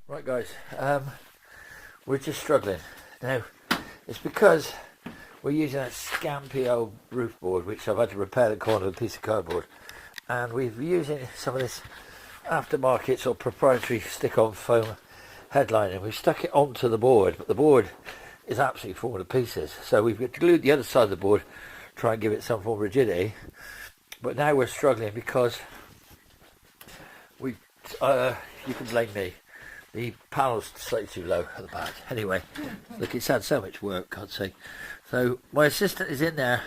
Right guys, we're just struggling. Now, it's because we're using that scampy old roof board, which I've had to repair the corner of a piece of cardboard. And we're using some of this aftermarket or proprietary stick-on foam headlining. We've stuck it onto the board, but the board is absolutely falling to pieces. So we've glued the other side of the board, try and give it some form of rigidity. But now we're struggling because we, you can blame me. The panel's slightly too low at the back. Anyway, look, it's had so much work, God's sake. So my assistant is in there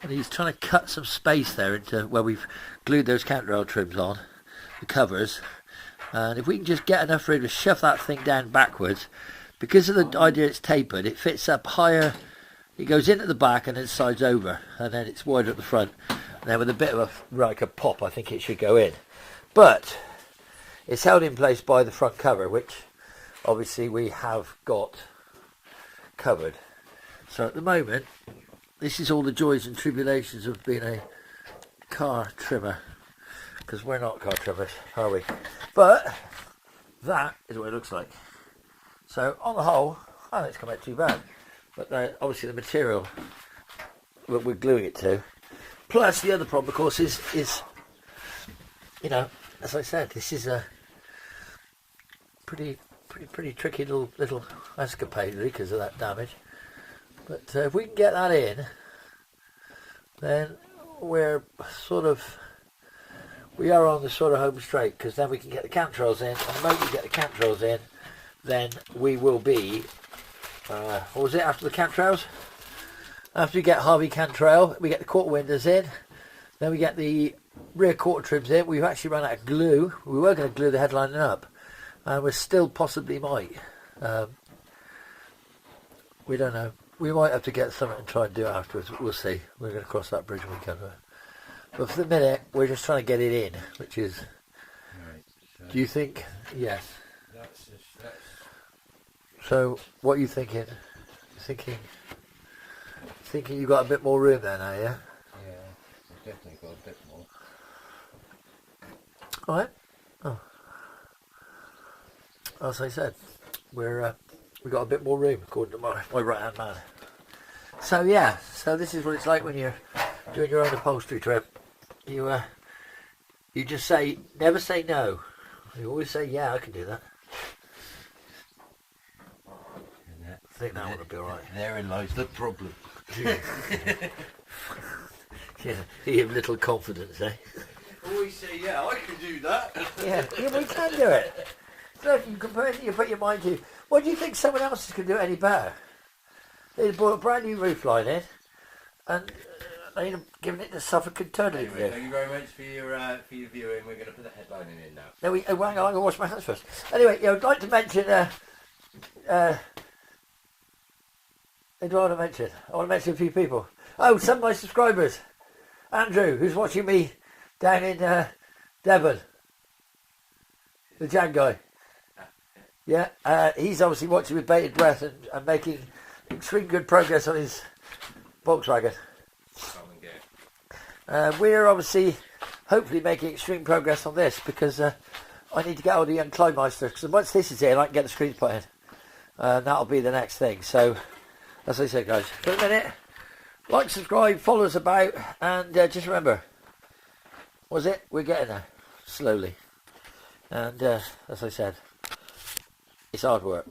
and he's trying to cut some space there into where we've glued those counterrail trims on, the covers. And if we can just get enough room to shove that thing down backwards, because of the idea it's tapered, it fits up higher, it goes into the back and then slides over, and then it's wider at the front. And then with a bit of a pop, I think it should go in. But it's held in place by the front cover, which obviously we have got covered. So at the moment, this is all the joys and tribulations of being a car trimmer, because we're not car trimmers, are we? But that is what it looks like. So on the whole, I don't think it's come out too bad. But obviously the material that we're gluing it to, plus the other problem, of course, is you know, as I said, this is a pretty tricky little escapade really because of that damage. But if we can get that in, then we are on the sort of home straight, because then we can get the cantrails in, and the moment we get the cantrails in, then we will be, what was it, after the cantrails? After we get Harvey cantrail, we get the quarter windows in, then we get the rear quarter trims in. We've actually run out of glue. We were going to glue the headlining up, and we still possibly might. We don't know. We might have to get something and try and do it afterwards. We'll see. We're going to cross that bridge when we come to it. But for the minute, we're just trying to get it in, which is... Right, so do you think? Yes. That's so, what are you thinking? Thinking you got a bit more room there now, yeah? Yeah, I've definitely got a bit more. Alright. Oh. As I said, we got a bit more room, according to my right hand man. So yeah, so this is what it's like when you're doing your own upholstery trip. You just never say no. You always say, yeah, I can do that. I think that would be alright. Therein lies the problem. Yeah, you have little confidence, eh? Always say, yeah, I can do that. Yeah, we can do it. So if you compare it, you put your mind to, what do you think someone else can do it any better? They'd bought a brand new roof line in, and they'd have given it the Suffolk and turned it. Anyway, thank you very much for your viewing. We're going to put the headlining in now. No, hang on, I'm going to wash my hands first. Anyway, I'd like to mention, who do I want to mention? I want to mention a few people. Oh, some of my subscribers. Andrew, who's watching me down in Devon. The Jag guy. Yeah, he's obviously watching with bated breath and making extreme good progress on his Volkswagen. We're obviously, hopefully making extreme progress on this, because I need to get all the young Kleinmeister, because once this is in, I can get the screens put in. That'll be the next thing. So, as I said, guys, for a minute, like, subscribe, follow us about, and just remember, we're getting there, slowly. And as I said, it's hard work.